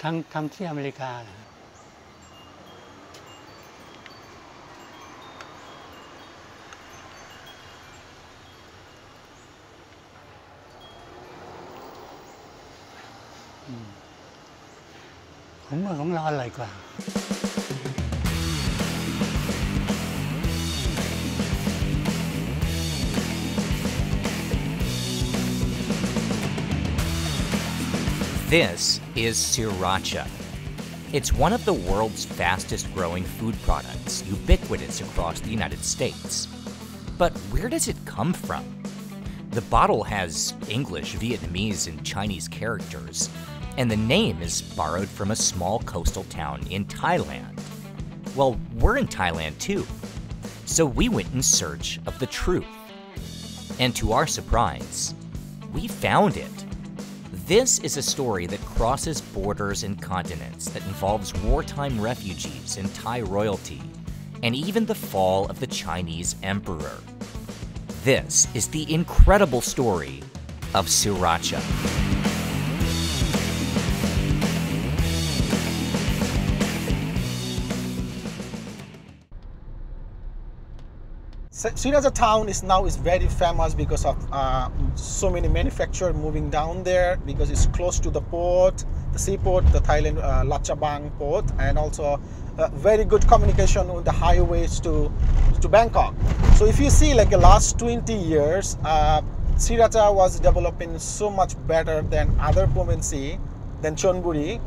ทำที่อเมริกาผมว่าของเราอร่อยกว่า This is Si Racha. It's one of the world's fastest growing food products, ubiquitous across the United States. But where does it come from? The bottle has English, Vietnamese, and Chinese characters, and the name is borrowed from a small coastal town in Thailand. Well, we're in Thailand too, so we went in search of the truth. And to our surprise, we found it. This is a story that crosses borders and continents, that involves wartime refugees and Thai royalty, and even the fall of the Chinese emperor. This is the incredible story of Si Racha. Si Racha Town is very famous because of so many manufacturers moving down there, because it's close to the port, the seaport, the Thailand Racha port, and also very good communication on the highways to Bangkok. So if you see, like the last 20 years, Si Racha was developing so much better than other provinces, than Chonburi,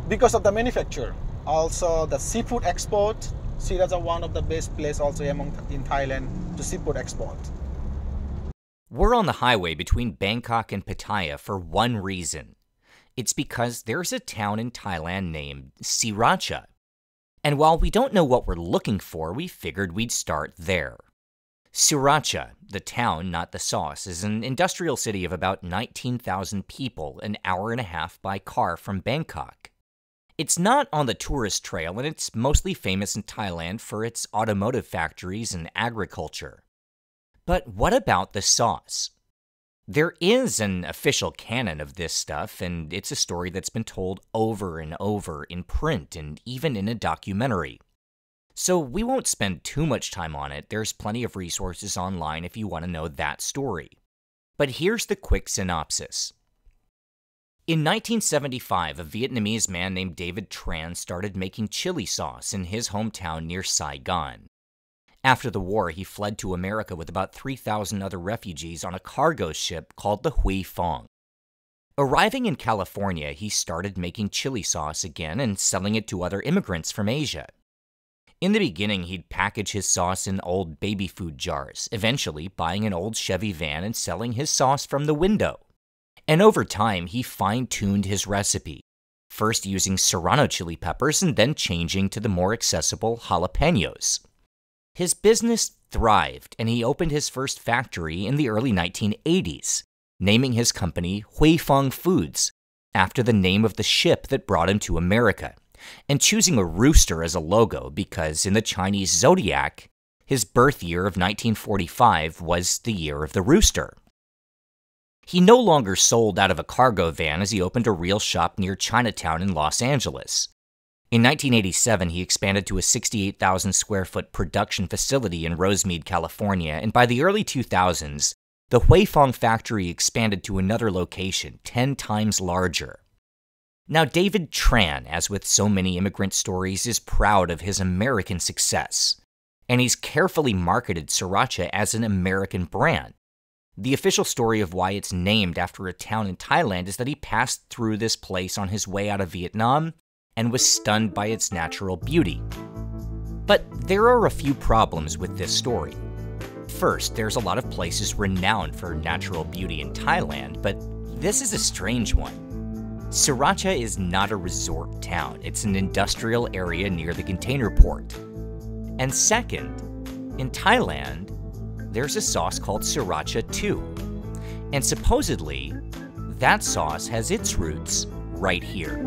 because of the manufacture. Also the seafood export. Si Racha one of the best places also in Thailand to seafood export. We're on the highway between Bangkok and Pattaya for one reason. It's because there's a town in Thailand named Si Racha. And while we don't know what we're looking for, we figured we'd start there. Si Racha, the town, not the sauce, is an industrial city of about 19,000 people, an hour and a half by car from Bangkok. It's not on the tourist trail, and it's mostly famous in Thailand for its automotive factories and agriculture. But what about the sauce? There is an official canon of this stuff, and it's a story that's been told over and over in print and even in a documentary. So we won't spend too much time on it. There's plenty of resources online if you want to know that story. But here's the quick synopsis. In 1975, a Vietnamese man named David Tran started making chili sauce in his hometown near Saigon. After the war, he fled to America with about 3,000 other refugees on a cargo ship called the Huy Fong. Arriving in California, he started making chili sauce again and selling it to other immigrants from Asia. In the beginning, he'd package his sauce in old baby food jars, eventually buying an old Chevy van and selling his sauce from the window. And over time, he fine-tuned his recipe, first using serrano chili peppers and then changing to the more accessible jalapenos. His business thrived, and he opened his first factory in the early 1980s, naming his company Huy Fong Foods, after the name of the ship that brought him to America, and choosing a rooster as a logo because in the Chinese zodiac, his birth year of 1945 was the year of the rooster. He no longer sold out of a cargo van as he opened a real shop near Chinatown in Los Angeles. In 1987, he expanded to a 68,000 square foot production facility in Rosemead, California, and by the early 2000s, the Huy Fong factory expanded to another location, 10 times larger. Now, David Tran, as with so many immigrant stories, is proud of his American success, and he's carefully marketed Si Racha as an American brand. The official story of why it's named after a town in Thailand is that he passed through this place on his way out of Vietnam and was stunned by its natural beauty. But there are a few problems with this story. First, there's a lot of places renowned for natural beauty in Thailand, but this is a strange one. Si Racha is not a resort town. It's an industrial area near the container port. And second, in Thailand, there's a sauce called Si Racha too. And supposedly, that sauce has its roots right here.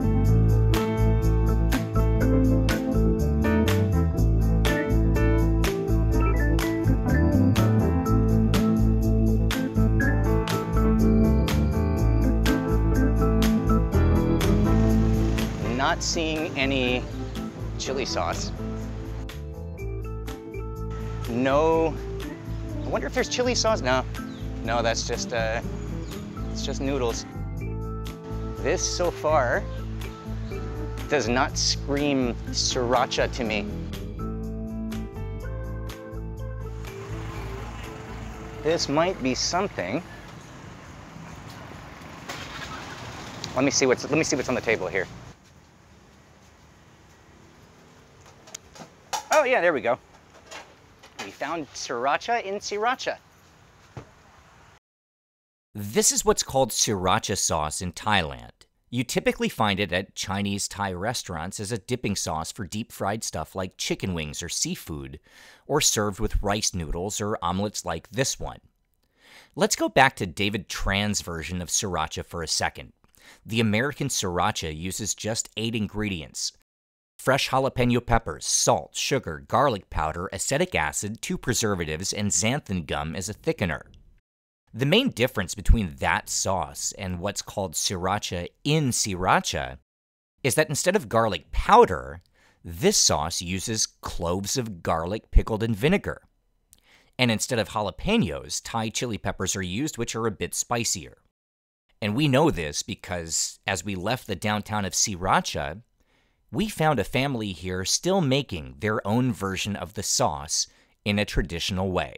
not seeing any chili sauce. No, I wonder if there's chili sauce. No, that's just, it's just noodles. This so far does not scream sriracha to me. This might be something. Let me see what's on the table here. Oh yeah, there we go. We found sriracha in Si Racha. This is what's called sriracha sauce in Thailand. You typically find it at Chinese Thai restaurants as a dipping sauce for deep-fried stuff like chicken wings or seafood, or served with rice noodles or omelets like this one. Let's go back to David Tran's version of sriracha for a second. The American sriracha uses just 8 ingredients: fresh jalapeno peppers, salt, sugar, garlic powder, acetic acid, 2 preservatives, and xanthan gum as a thickener. The main difference between that sauce and what's called sriracha in Si Racha is that instead of garlic powder, this sauce uses cloves of garlic pickled in vinegar. And instead of jalapenos, Thai chili peppers are used, which are a bit spicier. And we know this because as we left the downtown of Si Racha, we found a family here still making their own version of the sauce in a traditional way.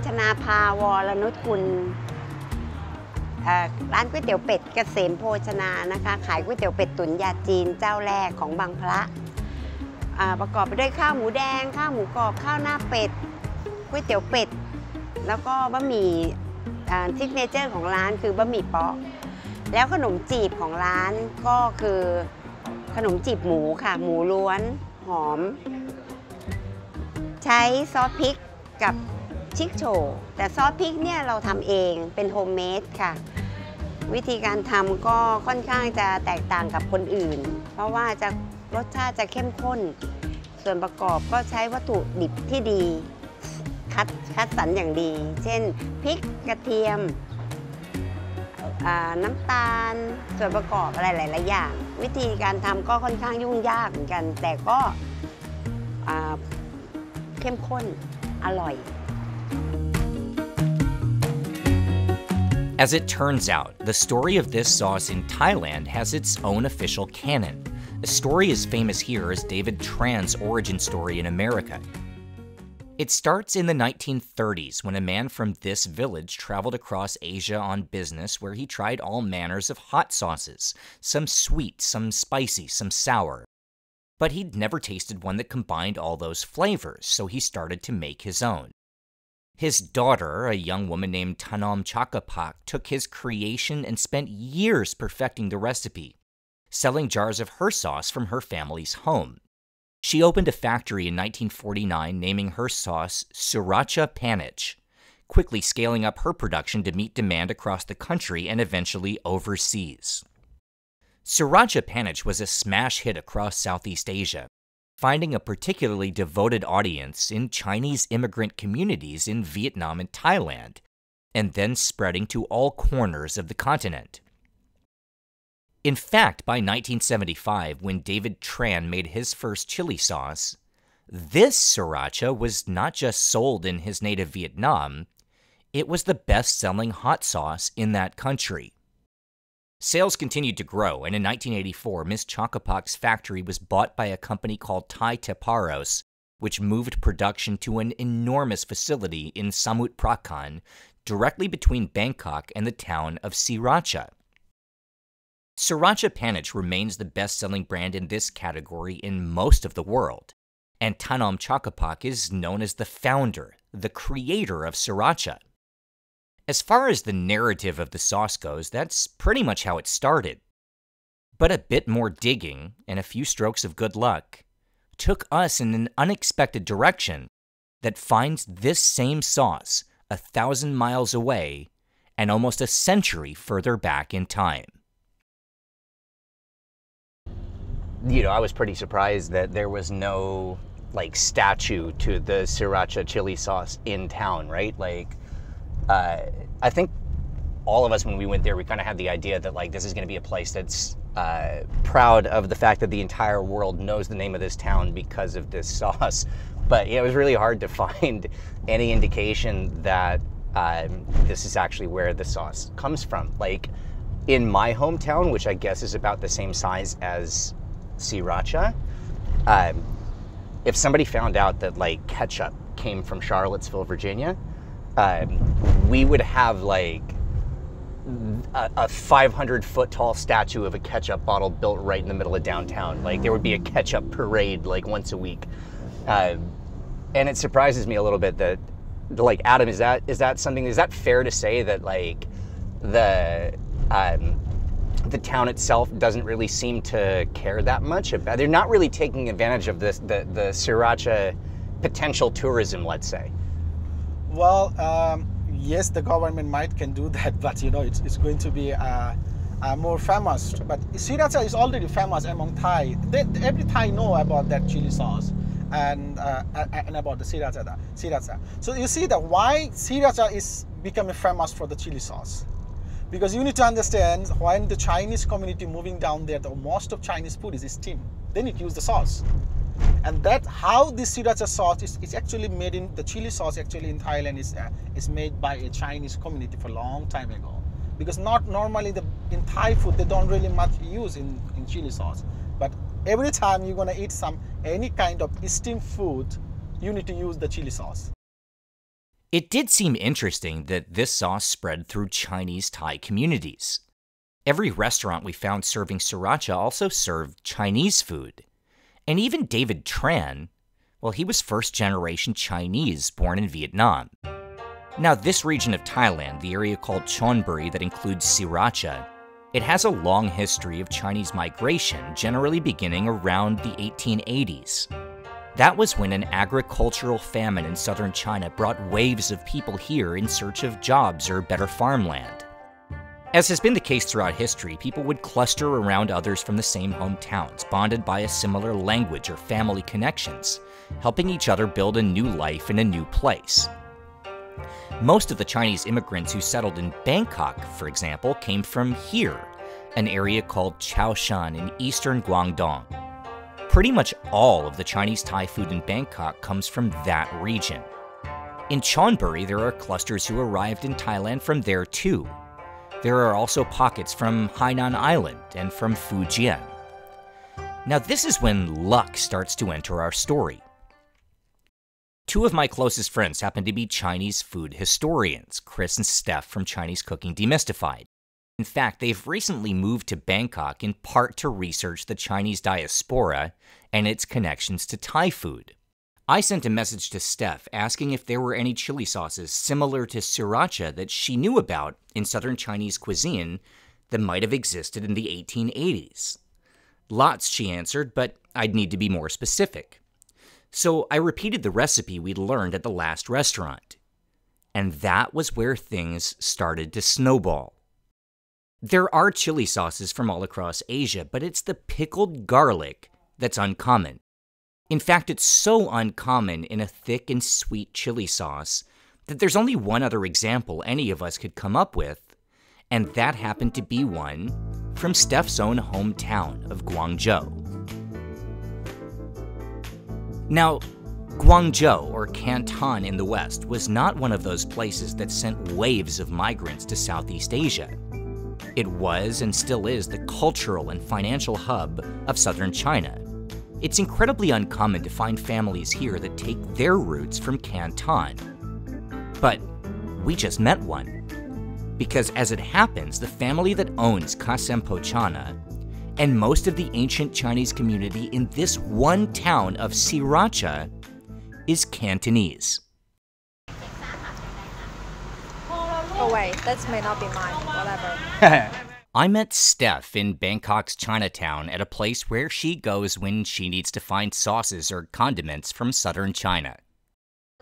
ชนาภาวรนุชกุลร้านก๋วยเตี๋ยวเป็ดเกษมโภชนานะคะขายก๋วยเตี๋ยวเป็ดตุ๋นยาจีนเจ้าแรกของบางพระประกอบไปด้วยข้าวหมูแดงข้าวหมูกรอบข้าวหน้าเป็ดก๋วยเตี๋ยวเป็ดแล้วก็บะหมี่ซิกเนเจอร์ของร้านคือบะหมี่เปาะแล้วขนมจีบของร้านก็คือขนมจีบหมูค่ะหมูล้วนหอมใช้ซอสพริกกับชิกโชแต่ซอสพริกเนี่ยเราทำเองเป็นโฮมเมดค่ะวิธีการทำก็ค่อนข้างจะแตกต่างกับคนอื่นเพราะว่าจะรสชาติจะเข้มข้นส่วนประกอบก็ใช้วัตถุดิบที่ดีคัดสรรอย่างดีเช่นพริกกระเทียมน้ำตาลส่วนประกอบอะไรหลายๆอย่างวิธีการทำก็ค่อนข้างยุ่งยากเหมือนกันแต่ก็เข้มข้นอร่อย As it turns out, the story of this sauce in Thailand has its own official canon. The story is famous here as David Tran's origin story in America. It starts in the 1930s when a man from this village traveled across Asia on business where he tried all manners of hot sauces, some sweet, some spicy, some sour. But he'd never tasted one that combined all those flavors, so he started to make his own. His daughter, a young woman named Tanam Chakapak, took his creation and spent years perfecting the recipe, selling jars of her sauce from her family's home. She opened a factory in 1949 naming her sauce Sriracha Panich, quickly scaling up her production to meet demand across the country and eventually overseas. Sriracha Panich was a smash hit across Southeast Asia, finding a particularly devoted audience in Chinese immigrant communities in Vietnam and Thailand, and then spreading to all corners of the continent. In fact, by 1975, when David Tran made his first chili sauce, this sriracha was not just sold in his native Vietnam, it was the best-selling hot sauce in that country. Sales continued to grow, and in 1984, Ms. Chakapak's factory was bought by a company called Thai Teparos, which moved production to an enormous facility in Samut Prakan, directly between Bangkok and the town of Si Racha. Sriracha Panich remains the best-selling brand in this category in most of the world, and Tanam Chakapak is known as the founder, the creator of Sriracha. As far as the narrative of the sauce goes, that's pretty much how it started. But a bit more digging, and a few strokes of good luck, took us in an unexpected direction that finds this same sauce 1,000 miles away and almost a century further back in time. you know, I was pretty surprised that there was no like statue to the Si Racha chili sauce in town, right? Like, I think all of us, when we went there, we kind of had the idea that like this is going to be a place that's proud of the fact that the entire world knows the name of this town because of this sauce. But yeah, it was really hard to find any indication that this is actually where the sauce comes from. Like in my hometown, which I guess is about the same size as Si Racha, if somebody found out that like ketchup came from Charlottesville, Virginia, we would have like a 500-foot tall statue of a ketchup bottle built right in the middle of downtown. Like there would be a ketchup parade like once a week. And it surprises me a little bit that, like, Adam, is that something, is that fair to say that like the town itself doesn't really seem to care that much about, they're not really taking advantage of this, the Sriracha potential tourism, let's say? Well, yes, the government can do that, but you know, it's going to be more famous. But Si Racha is already famous among Thai. Every Thai know about that chili sauce and about the Si Racha. So you see that why Si Racha is becoming famous for the chili sauce. Because you need to understand, when the Chinese community moving down there, the most of Chinese food is steamed. They need to use the sauce. And that how this Si Racha sauce is actually made in, the chili sauce actually in Thailand is made by a Chinese community for a long time ago. Because not normally in Thai food, they don't really much use in chili sauce. But every time you're gonna eat any kind of steamed food, you need to use the chili sauce. It did seem interesting that this sauce spread through Chinese Thai communities. Every restaurant we found serving Sriracha also served Chinese food. And even David Tran, well, he was first-generation Chinese born in Vietnam. Now, this region of Thailand, the area called Chonburi that includes Si Racha, it has a long history of Chinese migration, generally beginning around the 1880s. That was when an agricultural famine in southern China brought waves of people here in search of jobs or better farmland. As has been the case throughout history, people would cluster around others from the same hometowns, bonded by a similar language or family connections, helping each other build a new life in a new place. Most of the Chinese immigrants who settled in Bangkok, for example, came from here, an area called Chaoshan in eastern Guangdong. Pretty much all of the Chinese Thai food in Bangkok comes from that region. In Chonburi, there are clusters who arrived in Thailand from there too. There are also pockets from Hainan Island and from Fujian. Now this is when luck starts to enter our story. Two of my closest friends happen to be Chinese food historians, Chris and Steph from Chinese Cooking Demystified. In fact, they've recently moved to Bangkok in part to research the Chinese diaspora and its connections to Thai food. I sent a message to Steph asking if there were any chili sauces similar to Sriracha that she knew about in southern Chinese cuisine that might have existed in the 1880s. Lots, she answered, but I'd need to be more specific. So I repeated the recipe we'd learned at the last restaurant. And that was where things started to snowball. There are chili sauces from all across Asia, but it's the pickled garlic that's uncommon. In fact, it's so uncommon in a thick and sweet chili sauce that there's only one other example any of us could come up with, and that happened to be one from Steph's own hometown of Guangzhou. Now, Guangzhou, or Canton in the West, was not one of those places that sent waves of migrants to Southeast Asia. It was, and still is, the cultural and financial hub of southern China. It's incredibly uncommon to find families here that take their roots from Canton. But we just met one. Because as it happens, the family that owns Kasem Pochana and most of the ancient Chinese community in this one town of Si Racha is Cantonese. Oh wait, that may not be mine, whatever. I met Steph in Bangkok's Chinatown at a place where she goes when she needs to find sauces or condiments from southern China.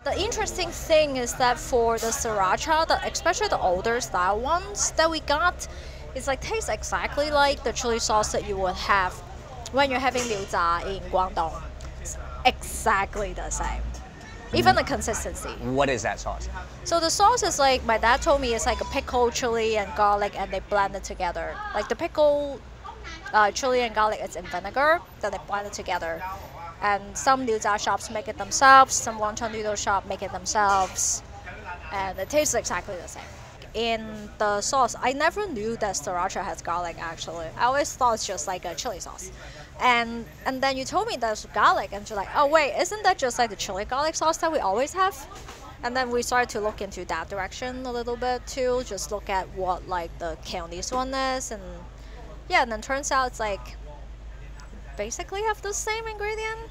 The interesting thing is that for the Sriracha, especially the older style ones that we got, it's like tastes exactly like the chili sauce that you would have when you're having liu jia in Guangdong, it's exactly the same. Even the consistency. What is that sauce? So the sauce is like, my dad told me, it's like a pickle, chili, and garlic, and they blend it together. Like the pickle, chili, and garlic, it's in vinegar, then they blend it together. And some liu jia shops make it themselves, some wonton noodle shop make it themselves, and it tastes exactly the same. In the sauce, I never knew that Sriracha has garlic actually. I always thought it's just like a chili sauce. And then you told me there's garlic, and you're like, oh wait, isn't that just like the chili garlic sauce that we always have? And then we started to look into that direction a little bit too, just look at what like the Cantonese one is, and yeah, and then turns out it's like basically have the same ingredient.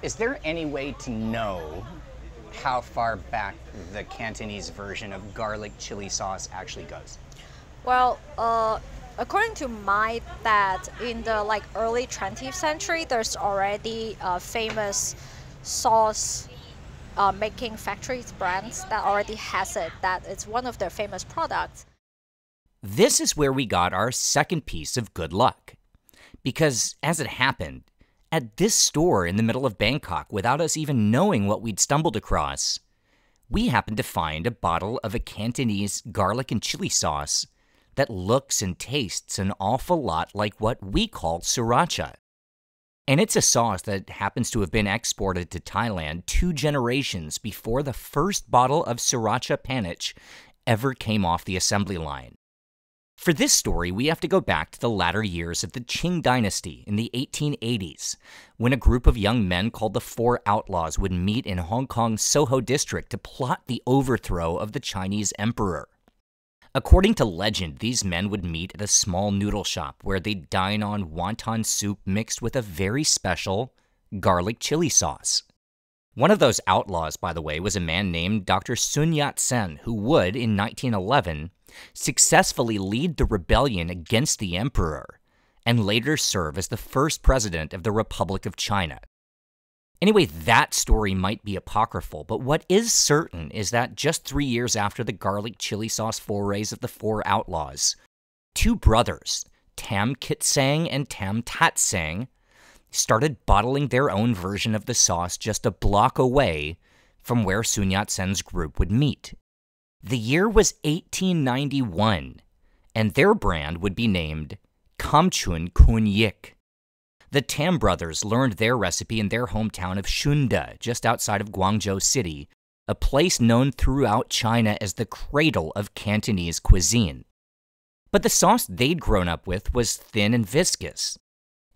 Is there any way to know how far back the Cantonese version of garlic chili sauce actually goes? Well, according to my dad, in the like early 20th century, there's already famous sauce making factories, brands that already has it, that it's one of their famous products. This is where we got our second piece of good luck. Because as it happened, at this store in the middle of Bangkok, without us even knowing what we'd stumbled across, we happened to find a bottle of a Cantonese garlic and chili sauce that looks and tastes an awful lot like what we call Sriracha. And it's a sauce that happens to have been exported to Thailand 2 generations before the first bottle of Sriracha Panich ever came off the assembly line. For this story, we have to go back to the latter years of the Qing dynasty in the 1880s, when a group of young men called the Four Outlaws would meet in Hong Kong's Soho district to plot the overthrow of the Chinese emperor. According to legend, these men would meet at a small noodle shop where they'd dine on wonton soup mixed with a very special garlic chili sauce. One of those outlaws, by the way, was a man named Dr. Sun Yat-sen, who would, in 1911, successfully lead the rebellion against the emperor, and later serve as the first president of the Republic of China. Anyway, that story might be apocryphal, but what is certain is that just 3 years after the garlic chili sauce forays of the Four Outlaws, 2 brothers, Tam Kit Sang and Tam Tat Sang, started bottling their own version of the sauce just a block away from where Sun Yat-sen's group would meet. The year was 1891, and their brand would be named Kamchun Kun Yik. The Tam brothers learned their recipe in their hometown of Shunda, just outside of Guangzhou City, a place known throughout China as the cradle of Cantonese cuisine. But the sauce they'd grown up with was thin and viscous.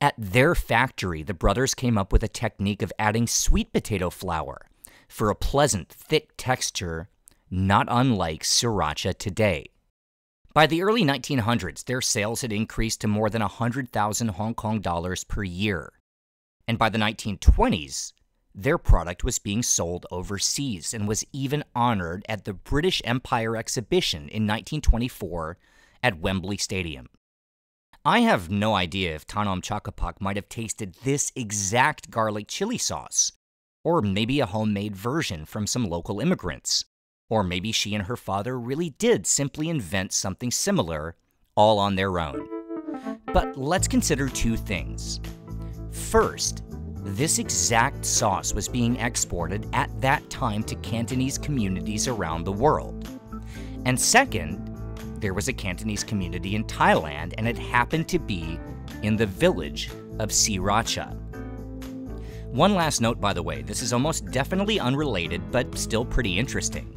At their factory, the brothers came up with a technique of adding sweet potato flour for a pleasant, thick texture, not unlike Sriracha today. By the early 1900s, their sales had increased to more than 100,000 Hong Kong dollars per year. And by the 1920s, their product was being sold overseas and was even honored at the British Empire exhibition in 1924 at Wembley Stadium. I have no idea if Tanom Chakapak might have tasted this exact garlic chili sauce, or maybe a homemade version from some local immigrants. Or maybe she and her father really did simply invent something similar, all on their own. But let's consider 2 things. First, this exact sauce was being exported at that time to Cantonese communities around the world. And second, there was a Cantonese community in Thailand, and it happened to be in the village of Si Racha. One last note, by the way, this is almost definitely unrelated, but still pretty interesting.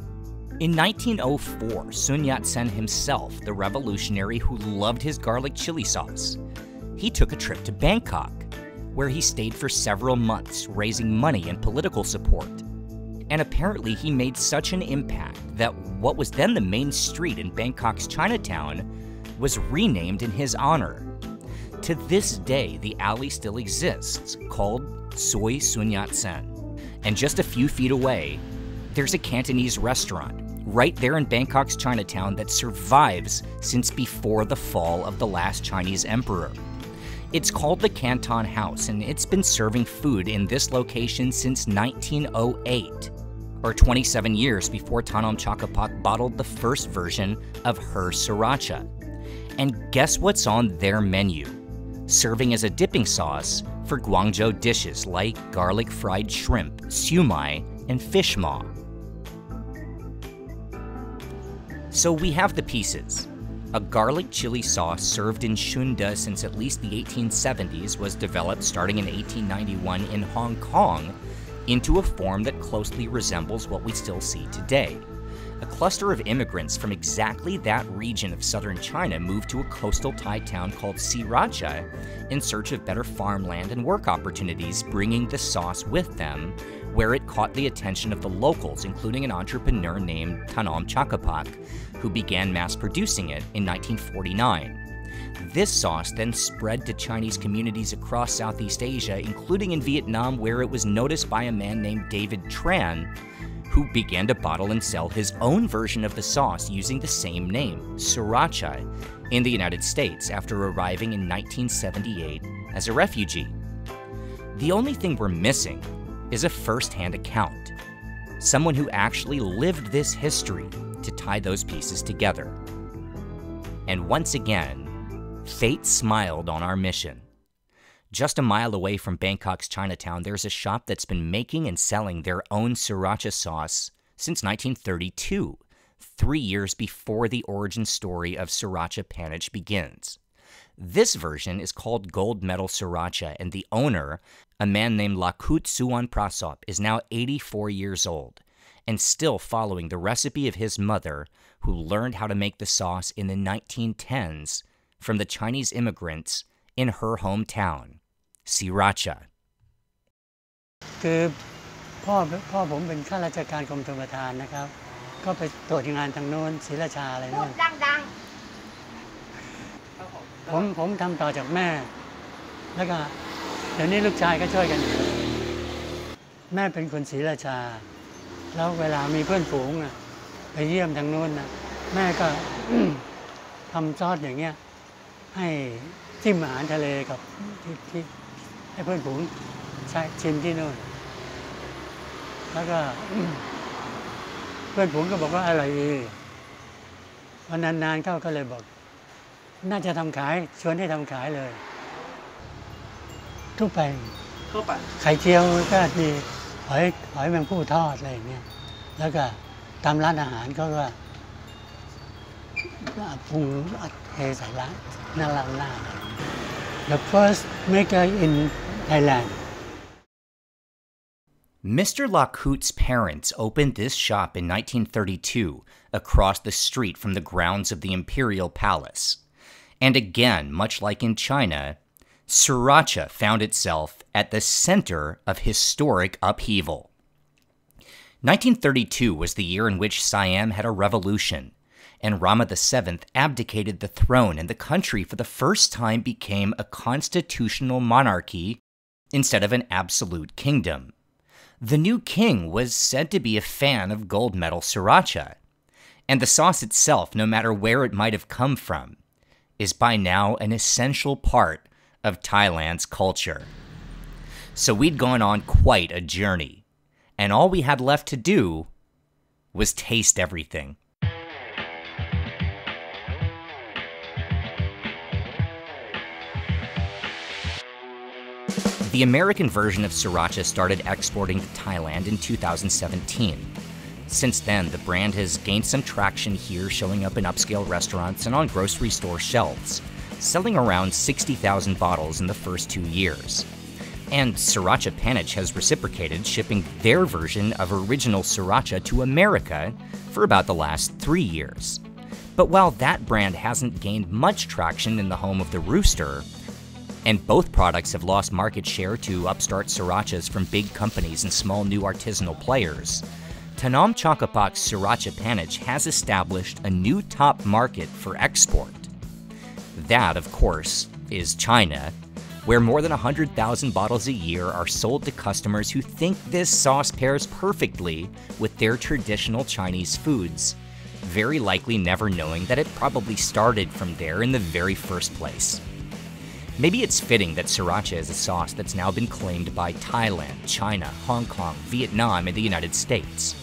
In 1904, Sun Yat-sen himself, the revolutionary who loved his garlic chili sauce, he took a trip to Bangkok, where he stayed for several months, raising money and political support. And apparently he made such an impact that what was then the main street in Bangkok's Chinatown was renamed in his honor. To this day, the alley still exists, called Soi Sun Yat-sen. And just a few feet away, there's a Cantonese restaurant, right there in Bangkok's Chinatown, that survives since before the fall of the last Chinese emperor. It's called the Canton House, and it's been serving food in this location since 1908, or 27 years before Tanom Chakapak bottled the first version of her Sriracha. And guess what's on their menu? serving as a dipping sauce for Guangzhou dishes like garlic fried shrimp, siu mai, and fish maw. So we have the pieces. A garlic chili sauce served in Shunda since at least the 1870s was developed starting in 1891 in Hong Kong into a form that closely resembles what we still see today. A cluster of immigrants from exactly that region of southern China moved to a coastal Thai town called Si Racha in search of better farmland and work opportunities, bringing the sauce with them, where it caught the attention of the locals, including an entrepreneur named Thailand Chakapak, who began mass producing it in 1949. This sauce then spread to Chinese communities across Southeast Asia, including in Vietnam, where it was noticed by a man named David Tran, who began to bottle and sell his own version of the sauce using the same name, Si Racha, in the United States after arriving in 1978 as a refugee. The only thing we're missing is a first-hand account, someone who actually lived this history to tie those pieces together. And once again, fate smiled on our mission. Just a mile away from Bangkok's Chinatown, there's a shop that's been making and selling their own Sriracha sauce since 1932, 3 years before the origin story of Sriracha Panich begins. This version is called Gold Medal Sriracha, and the owner, a man named Lakut Suwan Prasop, is now 84 years old and still following the recipe of his mother, who learned how to make the sauce in the 1910s from the Chinese immigrants in her hometown, Si Racha. คือพ่อผมเป็นข้าราชการกรมชลประทานนะครับก็ไปตรวจงานทางโน้นศรีราชาอะไรโน้นผมทำต่อจากแม่แล้วก็เดี๋ยวนี้ลูกชายก็ช่วยกันอยู่แม่เป็นคนศรีราชาแล้วเวลามีเพื่อนฝูงไปเยี่ยมทางโน้นแม่ก็ ทำซอสอย่างเงี้ยให้จิ้มอาหารทะเลกับที่ให้เพื่อนฝูงใช้ชิมที่โน่นแล้วก็ เพื่อนฝูงก็บอกว่าอร่อยดีวันนานๆเข้าก็เลยบอกน่าจะทำขายชวนให้ทำขายเลยทั่วไปไข่เจียวก็มีหอยแมงภู่ทอดอะไรอย่างเงี้ยแล้วก็ตามร้านอาหารก็ปรุงเทใส่ร้านหน้าThe first maker in Thailand. Mr. Lakut's parents opened this shop in 1932 across the street from the grounds of the Imperial Palace. And again, much like in China, Sriracha found itself at the center of historic upheaval. 1932 was the year in which Siam had a revolution, and Rama VII abdicated the throne, and the country for the first time became a constitutional monarchy instead of an absolute kingdom. The new king was said to be a fan of Gold Medal Sriracha, and the sauce itself, no matter where it might have come from, is by now an essential part of Thailand's culture. So we'd gone on quite a journey, and all we had left to do was taste everything. The American version of Sriracha started exporting to Thailand in 2017. Since then, the brand has gained some traction here, showing up in upscale restaurants and on grocery store shelves, selling around 60,000 bottles in the first 2 years. And Sriracha Panich has reciprocated, shipping their version of original Sriracha to America for about the last 3 years. But while that brand hasn't gained much traction in the home of the rooster, and both products have lost market share to upstart Srirachas from big companies and small new artisanal players, Thailand Chakapak's Sriracha Panich has established a new top market for export. That, of course, is China, where more than 100,000 bottles a year are sold to customers who think this sauce pairs perfectly with their traditional Chinese foods, very likely never knowing that it probably started from there in the very first place. Maybe it's fitting that Sriracha is a sauce that's now been claimed by Thailand, China, Hong Kong, Vietnam, and the United States.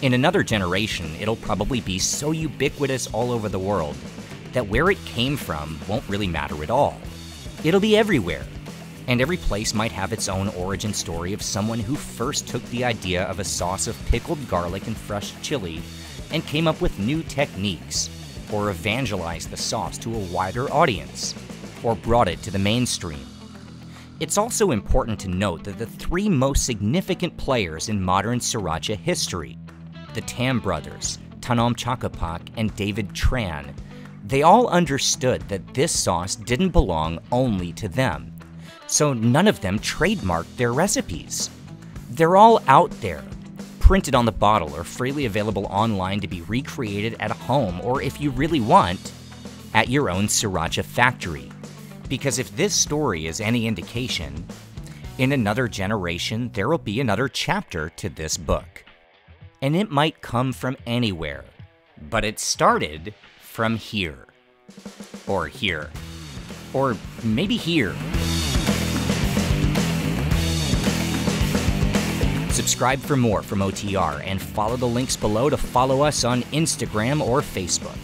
In another generation, it'll probably be so ubiquitous all over the world that where it came from won't really matter at all. It'll be everywhere, and every place might have its own origin story of someone who first took the idea of a sauce of pickled garlic and fresh chili and came up with new techniques, or evangelized the sauce to a wider audience, or brought it to the mainstream. It's also important to note that the three most significant players in modern Sriracha history, the Tam brothers, Tanom Chakapak and David Tran, they all understood that this sauce didn't belong only to them, so none of them trademarked their recipes. They're all out there, printed on the bottle or freely available online to be recreated at home, or if you really want, at your own Sriracha factory. Because if this story is any indication, in another generation there will be another chapter to this book. And it might come from anywhere, but it started from here. Or here. Or maybe here. Subscribe for more from OTR and follow the links below to follow us on Instagram or Facebook.